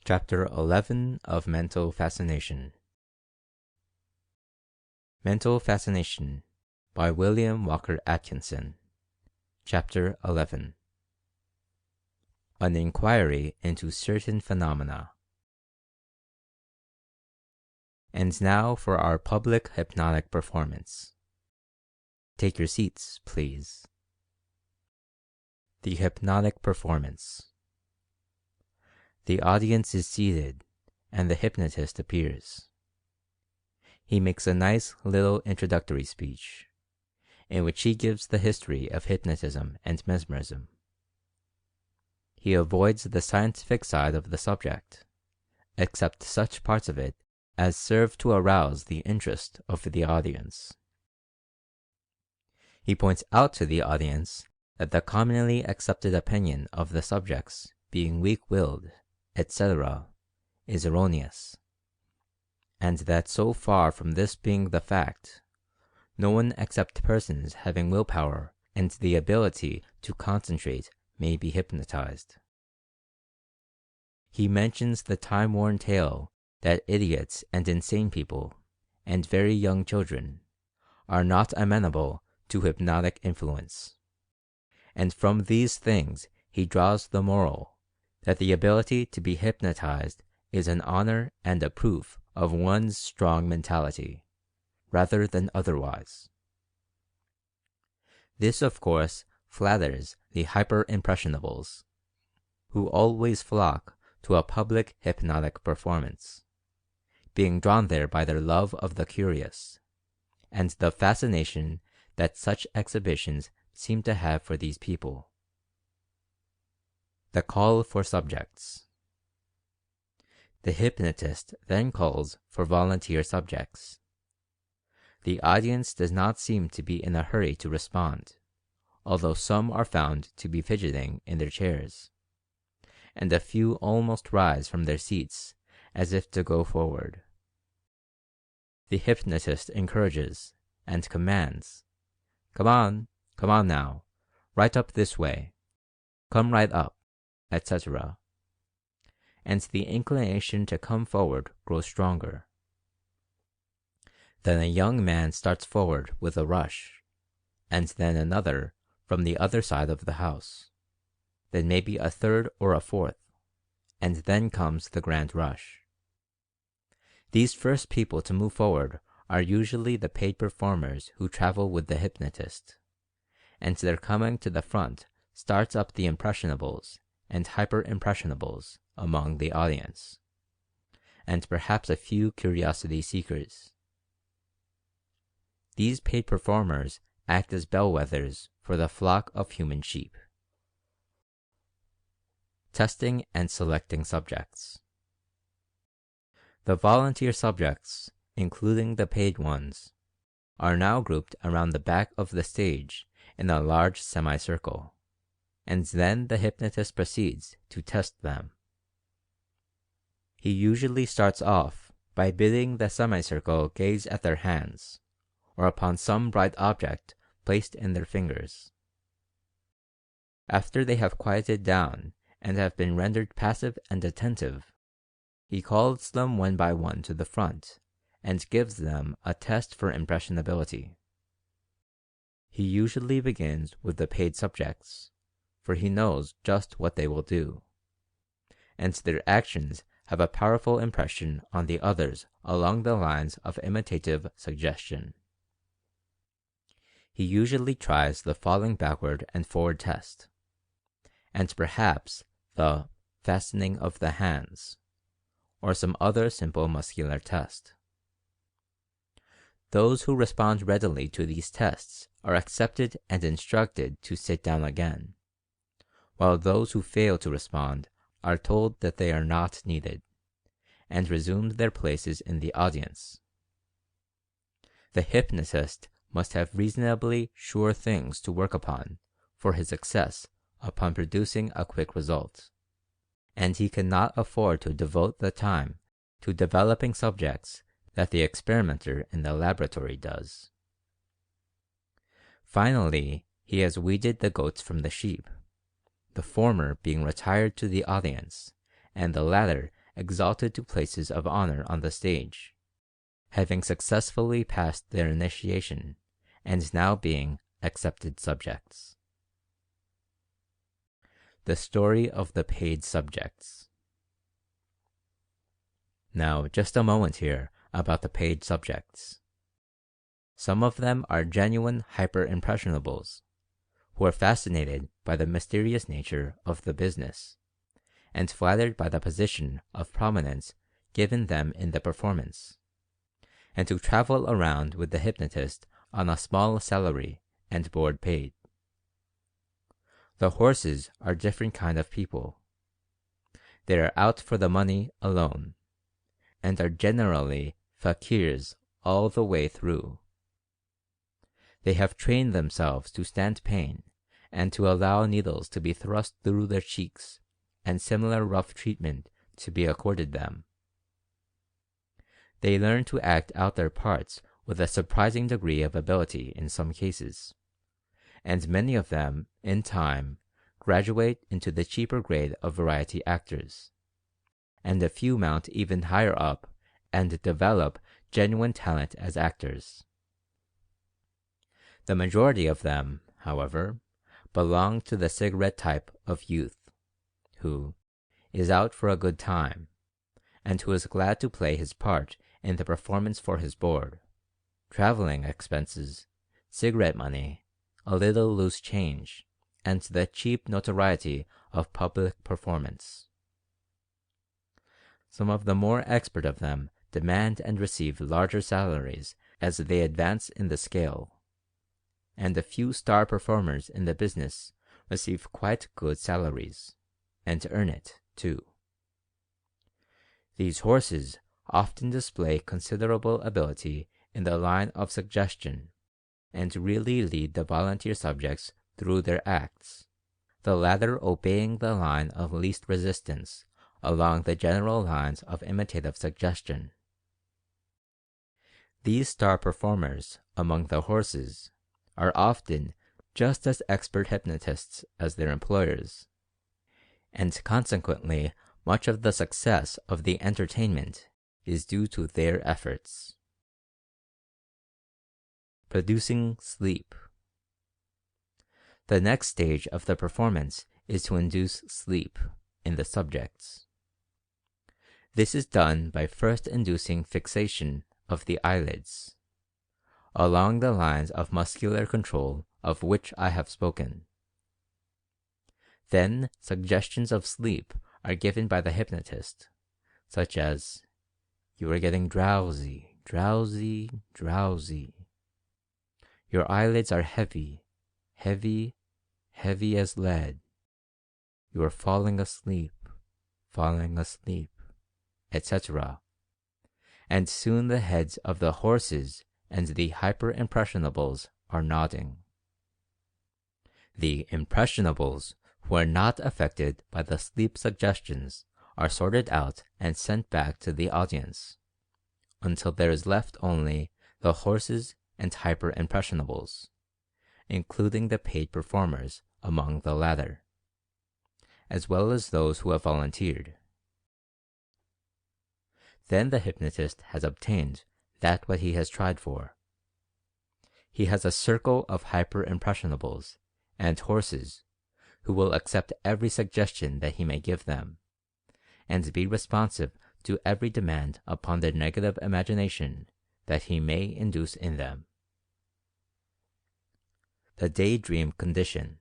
Chapter 11 of Mental Fascination. Mental Fascination by William Walker Atkinson. Chapter 11. An Inquiry into Certain Phenomena. And now for our public hypnotic performance. Take your seats, please. The hypnotic performance. The audience is seated, and the hypnotist appears. He makes a nice little introductory speech, in which he gives the history of hypnotism and mesmerism. He avoids the scientific side of the subject, except such parts of it as serve to arouse the interest of the audience. He points out to the audience that the commonly accepted opinion of the subjects being weak-willed, etc., is erroneous, and that so far from this being the fact, no one except persons having willpower and the ability to concentrate may be hypnotized. He mentions the time-worn tale that idiots and insane people, and very young children, are not amenable to hypnotic influence, and from these things he draws the moral that the ability to be hypnotized is an honor and a proof of one's strong mentality, rather than otherwise. This, of course, flatters the hyper-impressionables, who always flock to a public hypnotic performance, being drawn there by their love of the curious, and the fascination that such exhibitions seem to have for these people. The call for subjects. The hypnotist then calls for volunteer subjects. The audience does not seem to be in a hurry to respond, although some are found to be fidgeting in their chairs, and a few almost rise from their seats as if to go forward. The hypnotist encourages and commands, come on now, right up this way, come right up, etc., and the inclination to come forward grows stronger. Then a young man starts forward with a rush, and then another from the other side of the house, then maybe a third or a fourth, and then comes the grand rush. These first people to move forward are usually the paid performers who travel with the hypnotist, and their coming to the front starts up the impressionables and hyper-impressionables among the audience, and perhaps a few curiosity seekers. These paid performers act as bellwethers for the flock of human sheep. Testing and selecting subjects. The volunteer subjects, including the paid ones, are now grouped around the back of the stage in a large semicircle, and then the hypnotist proceeds to test them. He usually starts off by bidding the semicircle gaze at their hands, or upon some bright object placed in their fingers. After they have quieted down and have been rendered passive and attentive, he calls them one by one to the front and gives them a test for impressionability. He usually begins with the paid subjects, for he knows just what they will do, and their actions have a powerful impression on the others along the lines of imitative suggestion. He usually tries the falling backward and forward test, and perhaps the fastening of the hands, or some other simple muscular test. Those who respond readily to these tests are accepted and instructed to sit down again, while those who fail to respond are told that they are not needed, and resume their places in the audience. The hypnotist must have reasonably sure things to work upon for his success upon producing a quick result, and he cannot afford to devote the time to developing subjects that the experimenter in the laboratory does. Finally, he has weeded the goats from the sheep, the former being retired to the audience, and the latter exalted to places of honor on the stage, having successfully passed their initiation, and now being accepted subjects. The story of the paid subjects. Now, just a moment here about the paid subjects. Some of them are genuine hyper-impressionables, who are fascinated by the mysterious nature of the business, and flattered by the position of prominence given them in the performance, and who travel around with the hypnotist on a small salary and board paid. The horses are different kind of people. They are out for the money alone, and are generally fakirs all the way through. They have trained themselves to stand pain and to allow needles to be thrust through their cheeks and similar rough treatment to be accorded them. They learn to act out their parts with a surprising degree of ability in some cases, and many of them, in time, graduate into the cheaper grade of variety actors, and a few mount even higher up and develop genuine talent as actors. The majority of them, however, belong to the cigarette type of youth, who is out for a good time, and who is glad to play his part in the performance for his board, traveling expenses, cigarette money, a little loose change, and the cheap notoriety of public performance. Some of the more expert of them demand and receive larger salaries as they advance in the scale, and a few star performers in the business receive quite good salaries, and earn it, too. These horses often display considerable ability in the line of suggestion, and really lead the volunteer subjects through their acts, the latter obeying the line of least resistance along the general lines of imitative suggestion. These star performers among the horses are often just as expert hypnotists as their employers, and consequently much of the success of the entertainment is due to their efforts. Producing sleep. The next stage of the performance is to induce sleep in the subjects. This is done by first inducing fixation of the eyelids, along the lines of muscular control of which I have spoken. Then suggestions of sleep are given by the hypnotist, such as, "You are getting drowsy, drowsy, drowsy. Your eyelids are heavy, heavy, heavy as lead. You are falling asleep, etc." And soon the heads of the horses and the hyper-impressionables are nodding. The impressionables who are not affected by the sleep suggestions are sorted out and sent back to the audience, until there is left only the horses and hyper-impressionables, including the paid performers among the latter, as well as those who have volunteered. Then the hypnotist has obtained that what he has tried for. He has a circle of hyper-impressionables and horses who will accept every suggestion that he may give them, and be responsive to every demand upon their negative imagination that he may induce in them. The daydream condition.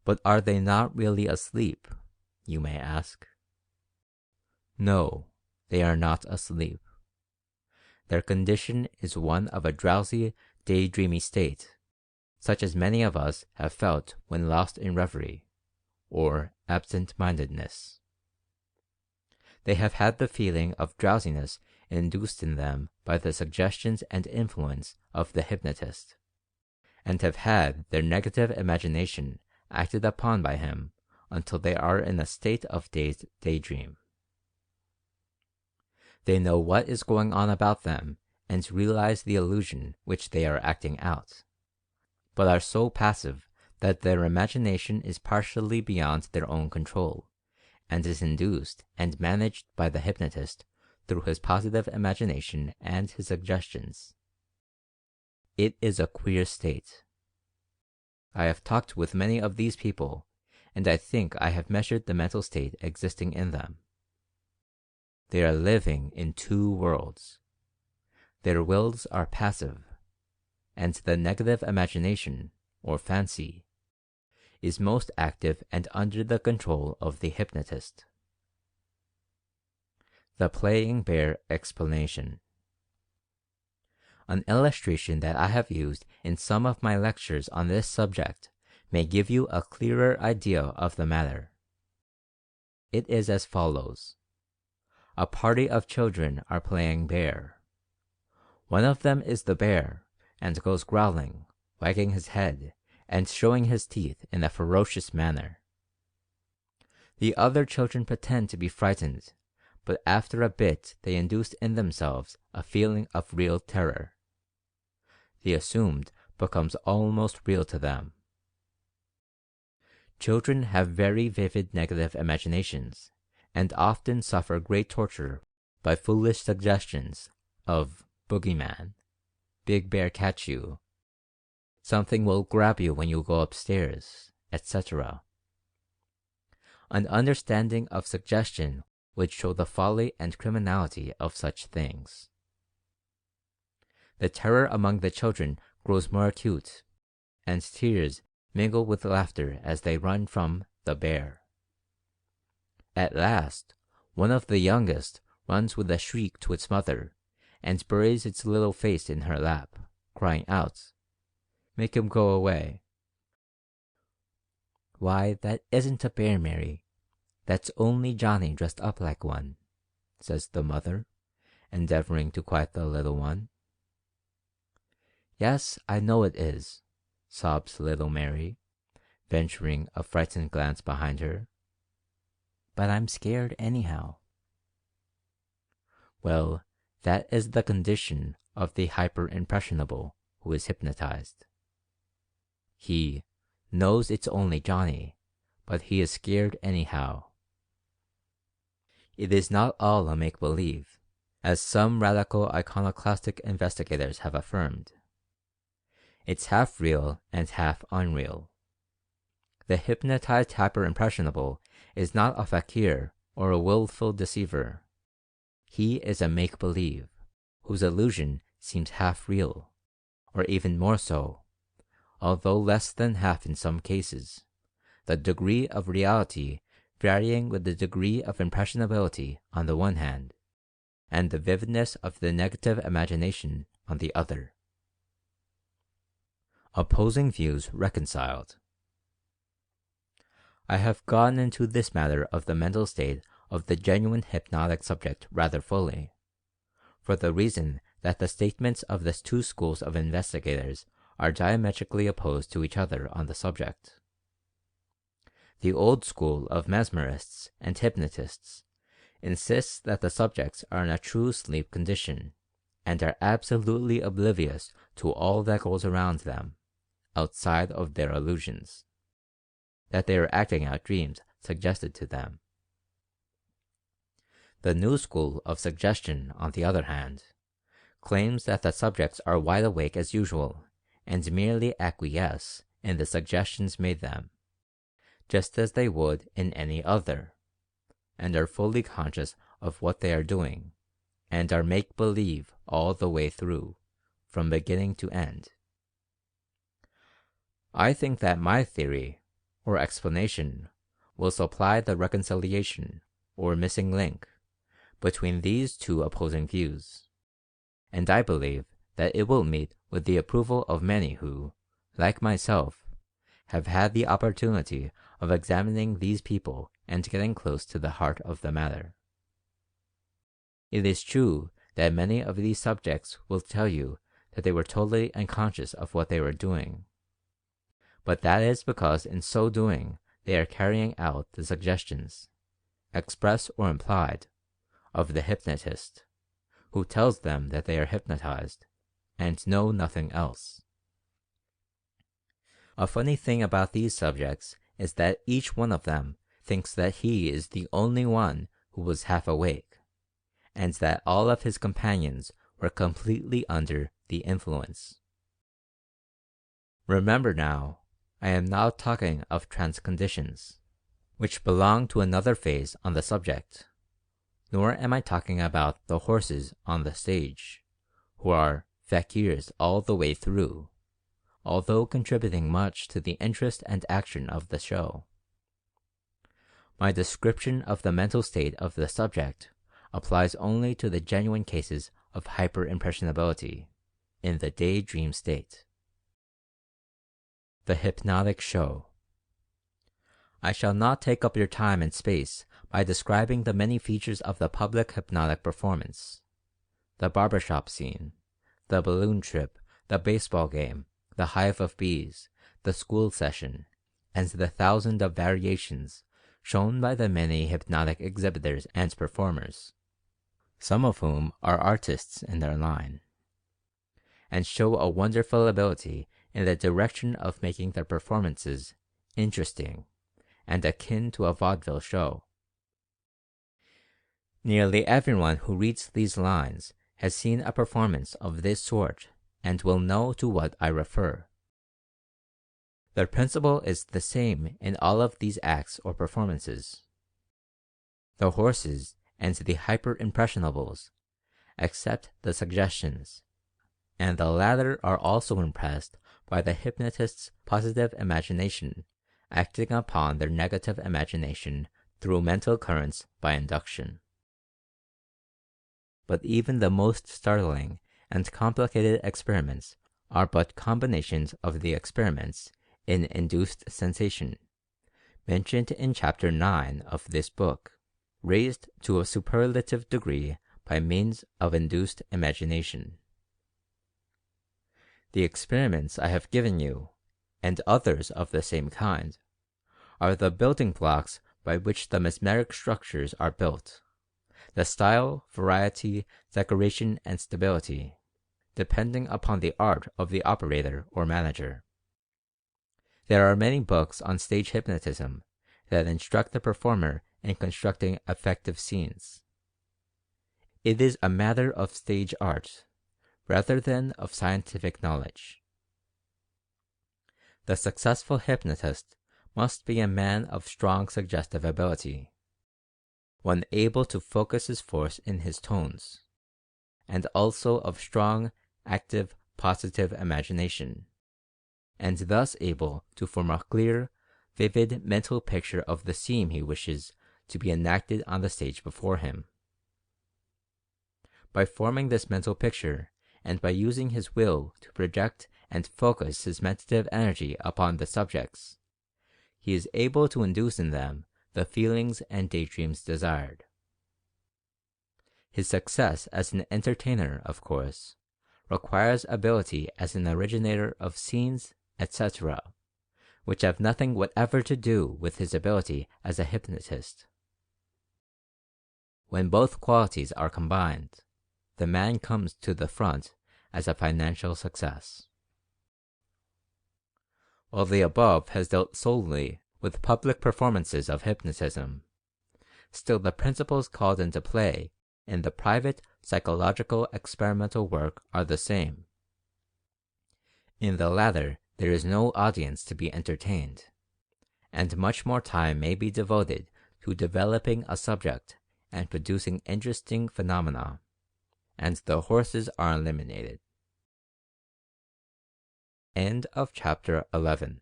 But are they not really asleep, you may ask? No, they are not asleep. Their condition is one of a drowsy, daydreamy state, such as many of us have felt when lost in reverie, or absent-mindedness. They have had the feeling of drowsiness induced in them by the suggestions and influence of the hypnotist, and have had their negative imagination acted upon by him until they are in a state of dazed daydream. They know what is going on about them and realize the illusion which they are acting out, but are so passive that their imagination is partially beyond their own control, and is induced and managed by the hypnotist through his positive imagination and his suggestions. It is a queer state. I have talked with many of these people, and I think I have measured the mental state existing in them. They are living in two worlds. Their wills are passive, and the negative imagination, or fancy, is most active and under the control of the hypnotist. The playing bear explanation. An illustration that I have used in some of my lectures on this subject may give you a clearer idea of the matter. It is as follows. A party of children are playing bear. One of them is the bear and goes growling, wagging his head, and showing his teeth in a ferocious manner. The other children pretend to be frightened, but after a bit they induce in themselves a feeling of real terror. The assumed becomes almost real to them. Children have very vivid negative imaginations, and often suffer great torture by foolish suggestions of boogeyman, big bear catch you, something will grab you when you go upstairs, etc. An understanding of suggestion would show the folly and criminality of such things. The terror among the children grows more acute, and tears mingle with laughter as they run from the bear. At last, one of the youngest runs with a shriek to its mother, and buries its little face in her lap, crying out, "Make him go away." "Why, that isn't a bear, Mary. That's only Johnny dressed up like one," says the mother, endeavoring to quiet the little one. "Yes, I know it is," sobs little Mary, venturing a frightened glance behind her. "But I'm scared anyhow." Well, that is the condition of the hyper-impressionable who is hypnotized. He knows it's only Johnny, but he is scared anyhow. It is not all a make-believe, as some radical iconoclastic investigators have affirmed. It's half real and half unreal. The hypnotized hyper-impressionable is not a fakir or a willful deceiver. He is a make-believe, whose illusion seems half real, or even more so, although less than half in some cases, the degree of reality varying with the degree of impressionability on the one hand, and the vividness of the negative imagination on the other. Opposing views reconciled. I have gone into this matter of the mental state of the genuine hypnotic subject rather fully, for the reason that the statements of the two schools of investigators are diametrically opposed to each other on the subject. The old school of mesmerists and hypnotists insists that the subjects are in a true sleep condition, and are absolutely oblivious to all that goes around them, outside of their illusions, that they are acting out dreams suggested to them. The new school of suggestion, on the other hand, claims that the subjects are wide awake as usual, and merely acquiesce in the suggestions made them, just as they would in any other, and are fully conscious of what they are doing, and are make-believe all the way through, from beginning to end. I think that my theory, or explanation, will supply the reconciliation, or missing link, between these two opposing views, and I believe that it will meet with the approval of many who, like myself, have had the opportunity of examining these people and getting close to the heart of the matter. It is true that many of these subjects will tell you that they were totally unconscious of what they were doing, but that is because in so doing they are carrying out the suggestions, express or implied, of the hypnotist, who tells them that they are hypnotized, and know nothing else. A funny thing about these subjects is that each one of them thinks that he is the only one who was half awake, and that all of his companions were completely under the influence. Remember now, I am not talking of trance conditions, which belong to another phase on the subject, nor am I talking about the horses on the stage, who are fakirs all the way through, although contributing much to the interest and action of the show. My description of the mental state of the subject applies only to the genuine cases of hyperimpressionability in the daydream state. The hypnotic show. I shall not take up your time and space by describing the many features of the public hypnotic performance, the barbershop scene, the balloon trip, the baseball game, the hive of bees, the school session, and the thousand of variations shown by the many hypnotic exhibitors and performers, some of whom are artists in their line, and show a wonderful ability in the direction of making their performances interesting and akin to a vaudeville show. Nearly everyone who reads these lines has seen a performance of this sort and will know to what I refer. The principle is the same in all of these acts or performances. The horses and the hyper-impressionables accept the suggestions, and the latter are also impressed by the hypnotist's positive imagination acting upon their negative imagination through mental currents by induction. But even the most startling and complicated experiments are but combinations of the experiments in induced sensation, mentioned in Chapter 9 of this book, raised to a superlative degree by means of induced imagination. The experiments I have given you, and others of the same kind, are the building blocks by which the mesmeric structures are built, the style, variety, decoration, and stability, depending upon the art of the operator or manager. There are many books on stage hypnotism that instruct the performer in constructing effective scenes. It is a matter of stage art, rather than of scientific knowledge. The successful hypnotist must be a man of strong suggestive ability, one able to focus his force in his tones, and also of strong, active, positive imagination, and thus able to form a clear, vivid mental picture of the scene he wishes to be enacted on the stage before him. By forming this mental picture, and by using his will to project and focus his mentative energy upon the subjects, he is able to induce in them the feelings and daydreams desired. His success as an entertainer, of course, requires ability as an originator of scenes, etc., which have nothing whatever to do with his ability as a hypnotist. When both qualities are combined, the man comes to the front as a financial success. While the above has dealt solely with public performances of hypnotism, still the principles called into play in the private psychological experimental work are the same. In the latter, there is no audience to be entertained, and much more time may be devoted to developing a subject and producing interesting phenomena, and the horses are eliminated. End of Chapter 11.